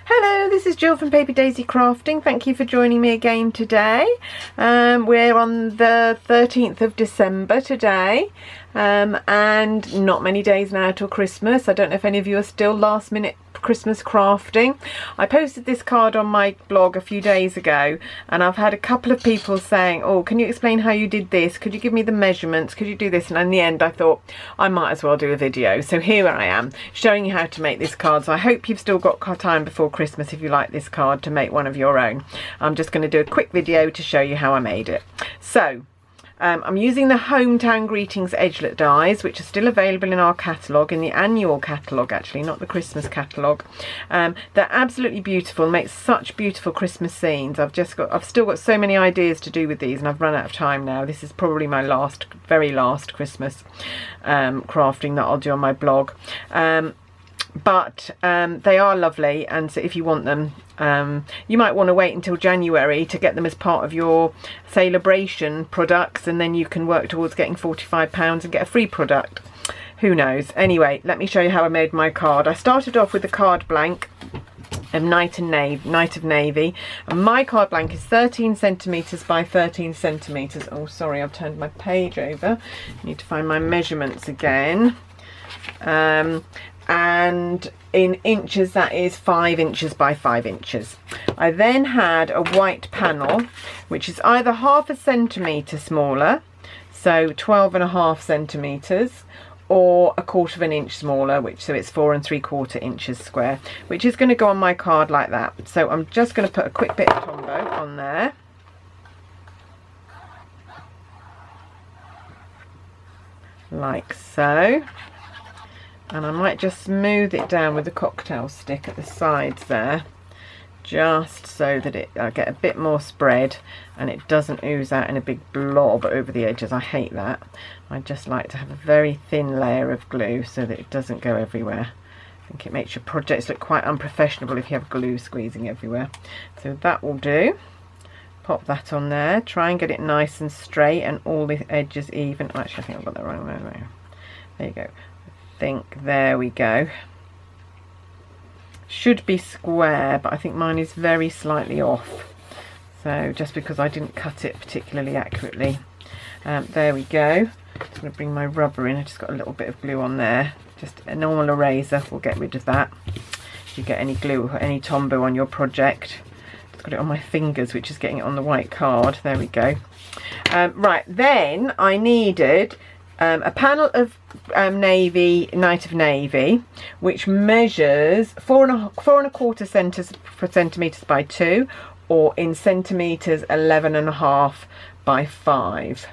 Hello, this is Jill from Paper Daisy Crafting. Thank you for joining me again today. We're on the 13th of December today, and not many days now till Christmas. I don't know if any of you are still last minute Christmas crafting. I posted this card on my blog a few days ago, and I've had a couple of people saying, oh, can you explain how you did this? Could you give me the measurements? Could you do this? And in the end I thought I might as well do a video. So here I am showing you how to make this card. So I hope you've still got time before Christmas, if you like this card, to make one of your own. I'm just going to do a quick video to show you how I made it. So I'm using the Hometown Greetings edgelet dies, which are still available in our catalogue, in the annual catalogue actually, not the Christmas catalogue. They're absolutely beautiful, make such beautiful Christmas scenes. I've still got so many ideas to do with these, and I've run out of time now. This is probably my very last Christmas crafting that I'll do on my blog. But they are lovely, and so if you want them, you might want to wait until January to get them as part of your celebration products, and then you can work towards getting £45 and get a free product. Who knows? Anyway, let me show you how I made my card. I started off with the card blank of Night of Navy, and my card blank is 13 centimetres by 13 centimetres. Oh, sorry, I've turned my page over. I need to find my measurements again. And in inches, that is 5 inches by 5 inches. I then had a white panel, which is either half a centimetre smaller, so 12.5 centimetres, or a quarter of an inch smaller, so it's 4 3/4 inches square, which is going to go on my card like that. So I'm just going to put a quick bit of Tombow on there. Like so. And I might just smooth it down with a cocktail stick at the sides there, just so that I get a bit more spread and it doesn't ooze out in a big blob over the edges. I hate that. I just like to have a very thin layer of glue so that it doesn't go everywhere. I think it makes your projects look quite unprofessional if you have glue squeezing everywhere. So that will do. Pop that on there, try and get it nice and straight and all the edges even. Actually, I think I've got that wrong there. There you go. There we go. Should be square, but I think mine is very slightly off, so just because I didn't cut it particularly accurately. There we go. Just going to bring my rubber in. I just got a little bit of glue on there, just a normal eraser will get rid of that. If you get any glue or any Tombow on your project, just got it on my fingers, which is getting it on the white card. There we go. Right, then I needed a panel of Night of Navy, which measures 4 1/4 centimetres by 2, or in centimetres 11.5 by 5.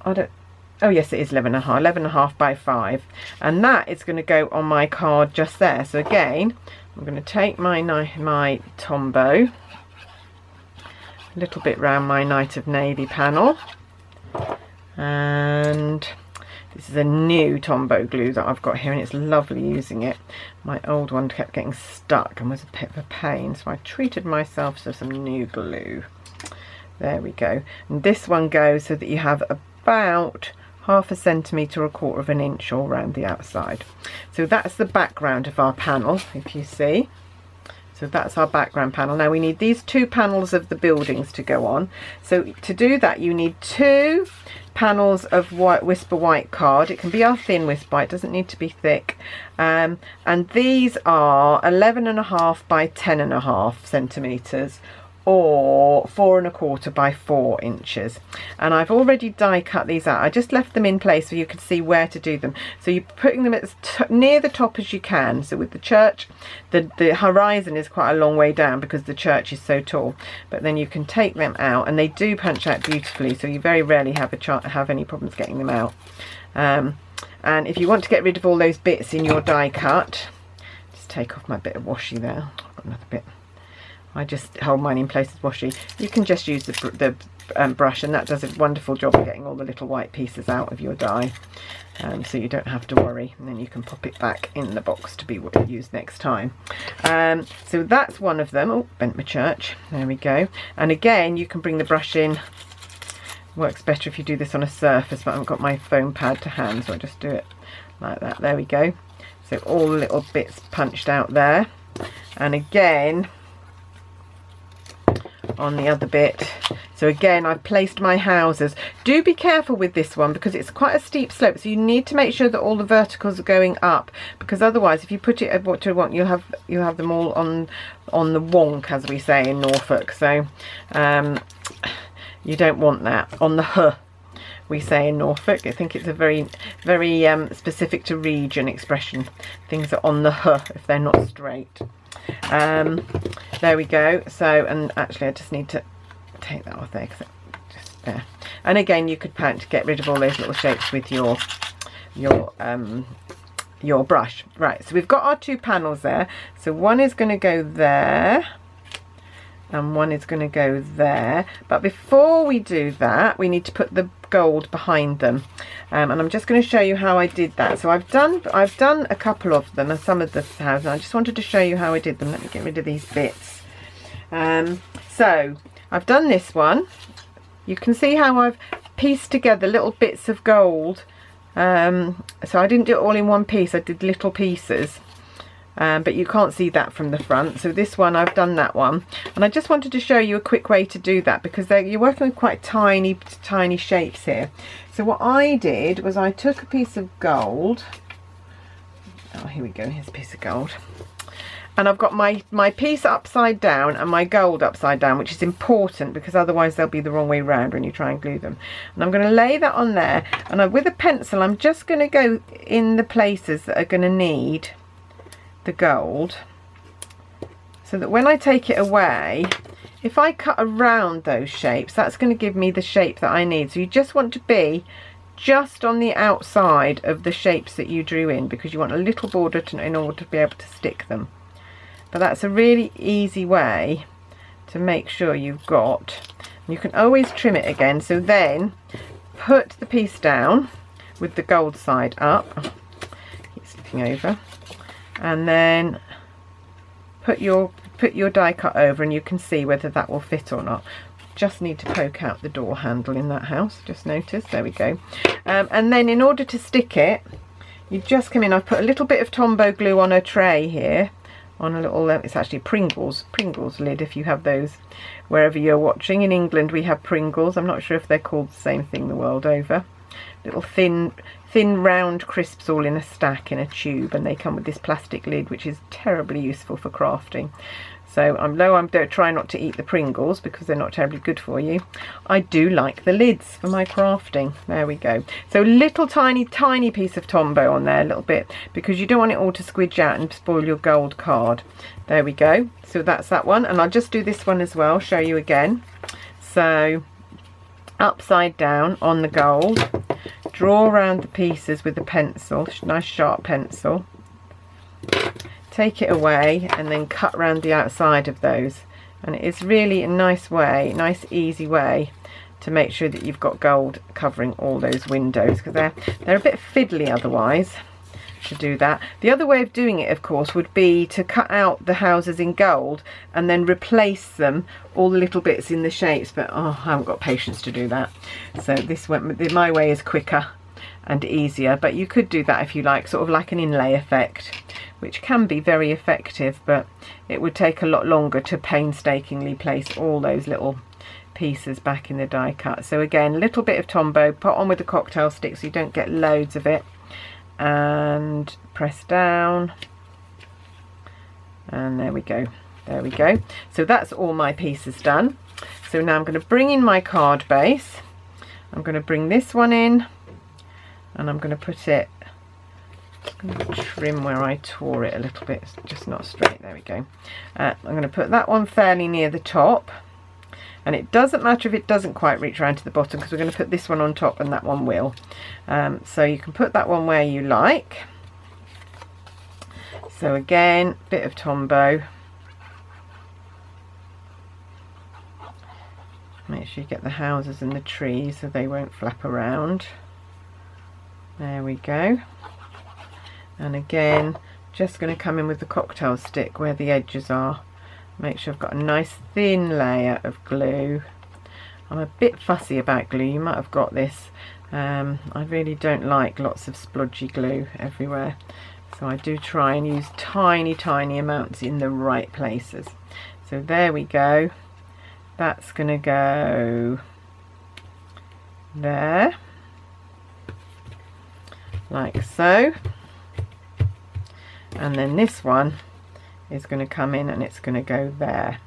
Oh yes, it is 11.5 by 5, and that is going to go on my card just there. So again, I'm going to take my Tombow a little bit round my Night of Navy panel. And this is a new Tombow glue that I've got here, and it's lovely using it. My old one kept getting stuck and was a bit of a pain, so I treated myself to some new glue. There we go. And this one goes so that you have about half a centimetre or 1/4 of an inch all around the outside. So that's the background of our panel, if you see. So that's our background panel. Now we need these 2 panels of the buildings to go on. So to do that, you need 2 panels of Whisper White card. It can be our thin Whisper White, doesn't need to be thick. And these are 11.5 by 10.5 centimetres, or 4 1/4 by 4 inches. And I've already die cut these out. I just left them in place so you could see where to do them. So you're putting them as near the top as you can. So with the church, the horizon is quite a long way down because the church is so tall, but then you can take them out, and they do punch out beautifully, so you very rarely have any problems getting them out. And if you want to get rid of all those bits in your die cut, just take off my bit of washi there. I've got another bit. I just hold mine in place with washi. You can just use the brush, and that does a wonderful job of getting all the little white pieces out of your die, so you don't have to worry, and then you can pop it back in the box to be used next time. So that's one of them. Oh, bent my church. There we go. And again, you can bring the brush in. Works better if you do this on a surface, but I haven't got my foam pad to hand, so I just do it like that. There we go. So all the little bits punched out there. and again on the other bit. So again, I've placed my houses. Do be careful with this one because it's quite a steep slope, so you need to make sure that all the verticals are going up, because otherwise if you put it at what you want, you'll have them all on the wonk, as we say in Norfolk. So you don't want that. On the huh, we say in Norfolk. I think it's a very specific to region expression. Things are on the huh if they're not straight. There we go. So, and actually I just need to take that off there because just there. And again, you could get rid of all those little shapes with your brush. Right, so we've got our 2 panels there. So one is going to go there and one is going to go there, but before we do that we need to put the gold behind them, and I'm just going to show you how I did that. So I've done a couple of them, some of the houses. I just wanted to show you how I did them. Let me get rid of these bits. So I've done this one. You can see how I've pieced together little bits of gold. So I didn't do it all in one piece, I did little pieces. But you can't see that from the front. So this one, I've done that one, and I just wanted to show you a quick way to do that because you're working with quite tiny shapes here. So what I did was I took a piece of gold. Oh, here we go, here's a piece of gold, and I've got my piece upside down and my gold upside down, which is important because otherwise they'll be the wrong way round when you try and glue them. And I'm going to lay that on there, and with a pencil I'm just going to go in the places that are going to need the gold, so that when I take it away, if I cut around those shapes, that's going to give me the shape that I need. So you just want to be just on the outside of the shapes that you drew in, because you want a little border in order to be able to stick them. But that's a really easy way to make sure you've got. You can always trim it again. So then put the piece down with the gold side up. Keep slipping over. And then put your die cut over, and you can see whether that will fit or not. Just need to poke out the door handle in that house, just noticed. There we go. And then in order to stick it, you just come in. I've put a little bit of Tombow glue on a tray here, on a little it's actually Pringles lid, if you have those wherever you're watching. In England we have Pringles. I'm not sure if they're called the same thing the world over. Little thin round crisps all in a stack in a tube, and they come with this plastic lid, which is terribly useful for crafting. So I'm trying not to eat the Pringles because they're not terribly good for you. I do like the lids for my crafting. There we go. So little tiny piece of Tombow on there, a little bit, because you don't want it all to squidge out and spoil your gold card. There we go. So that's that one, and I'll just do this one as well, show you again. So upside down on the gold, draw around the pieces with a pencil, nice sharp pencil. Take it away and then cut around the outside of those, and it is really a nice easy way to make sure that you've got gold covering all those windows, because they're a bit fiddly otherwise to do that. The other way of doing it, of course, would be to cut out the houses in gold and then replace them, all the little bits in the shapes, but oh, I haven't got patience to do that. So my way is quicker and easier, but you could do that if you like, sort of like an inlay effect, which can be very effective, but it would take a lot longer to painstakingly place all those little pieces back in the die cut. So again, a little bit of Tombow, put on with the cocktail stick so you don't get loads of it, and press down, and there we go. So that's all my pieces done. So now I'm going to bring in my card base. I'm going to bring this one in, and I'm going to put it, I'm going to trim where I tore it a little bit, it's just not straight. There we go. I'm going to put that one fairly near the top, and it doesn't matter if it doesn't quite reach around to the bottom, because we're going to put this one on top and that one will. So you can put that one where you like. So again, bit of Tombow. Make sure you get the houses and the trees so they won't flap around. There we go. And again, just going to come in with the cocktail stick where the edges are. Make sure I've got a nice thin layer of glue. I'm a bit fussy about glue, you might have got this. I really don't like lots of splodgy glue everywhere. So I do try and use tiny amounts in the right places. So there we go. That's going to go there, like so. And then this one is going to come in and it's going to go there,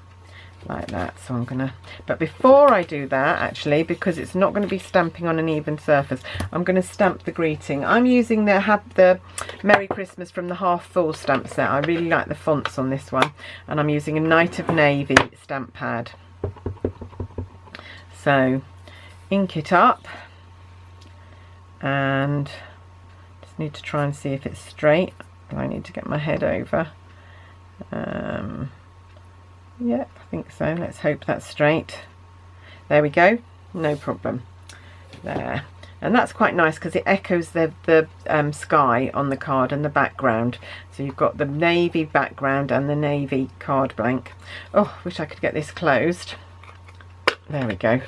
like that. So I'm gonna, but before I do that, actually, because it's not going to be stamping on an even surface, I'm going to stamp the greeting. I'm using the Merry Christmas from the Half Full stamp set. I really like the fonts on this one, and I'm using a Night of Navy stamp pad. So ink it up, and just need to try and see if it's straight. I need to get my head over. Yep, I think so. Let's hope that's straight. There we go, no problem. There, and that's quite nice because it echoes the sky on the card and the background. So you've got the navy background and the navy card blank. Oh, wish I could get this closed. There we go.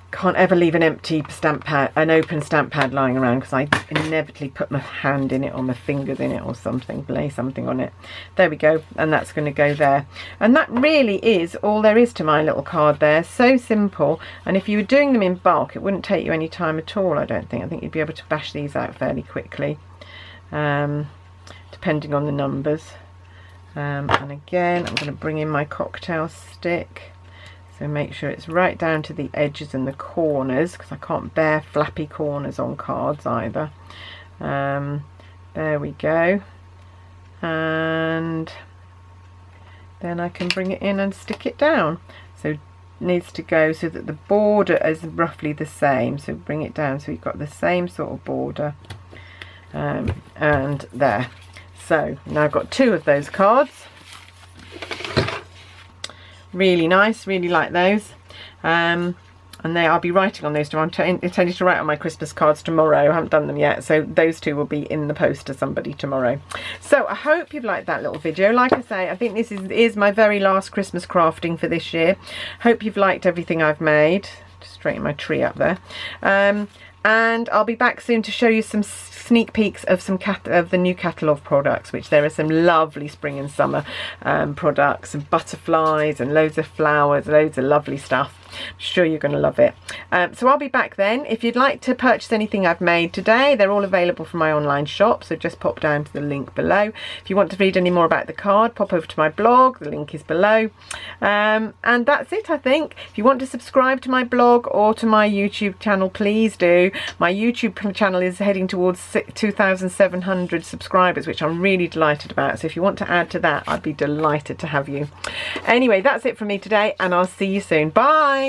Can't ever leave an empty stamp pad, an open stamp pad lying around, because I inevitably put my hand in it or my fingers in it or something, lay something on it. There we go, and that's going to go there. And that really is all there is to my little card there. So simple, and if you were doing them in bulk, it wouldn't take you any time at all, I don't think. I think you'd be able to bash these out fairly quickly, depending on the numbers. And again, I'm going to bring in my cocktail stick. So make sure it's right down to the edges and the corners, because I can't bear flappy corners on cards either. There we go. And then I can bring it in and stick it down. So it needs to go so that the border is roughly the same. So bring it down so you've got the same sort of border. And there. So now I've got 2 of those cards. Really nice, really like those. And I'll be writing on those tomorrow. I'm intending to write on my Christmas cards tomorrow. I haven't done them yet, so those 2 will be in the post to somebody tomorrow. So I hope you've liked that little video. Like I say, I think this is my very last Christmas crafting for this year. Hope you've liked everything I've made. Just straighten my tree up there. And I'll be back soon to show you some sneak peeks of some of the new catalogue products, which there are some lovely spring and summer products, and butterflies and loads of flowers, loads of lovely stuff. I'm sure you're going to love it. So I'll be back then. If you'd like to purchase anything I've made today, they're all available from my online shop, so just pop down to the link below. If you want to read any more about the card, pop over to my blog, the link is below. And that's it, I think. If you want to subscribe to my blog or to my YouTube channel, please do. My YouTube channel is heading towards 2,700 subscribers, which I'm really delighted about, so if you want to add to that, I'd be delighted to have you. Anyway, that's it from me today, and I'll see you soon. Bye.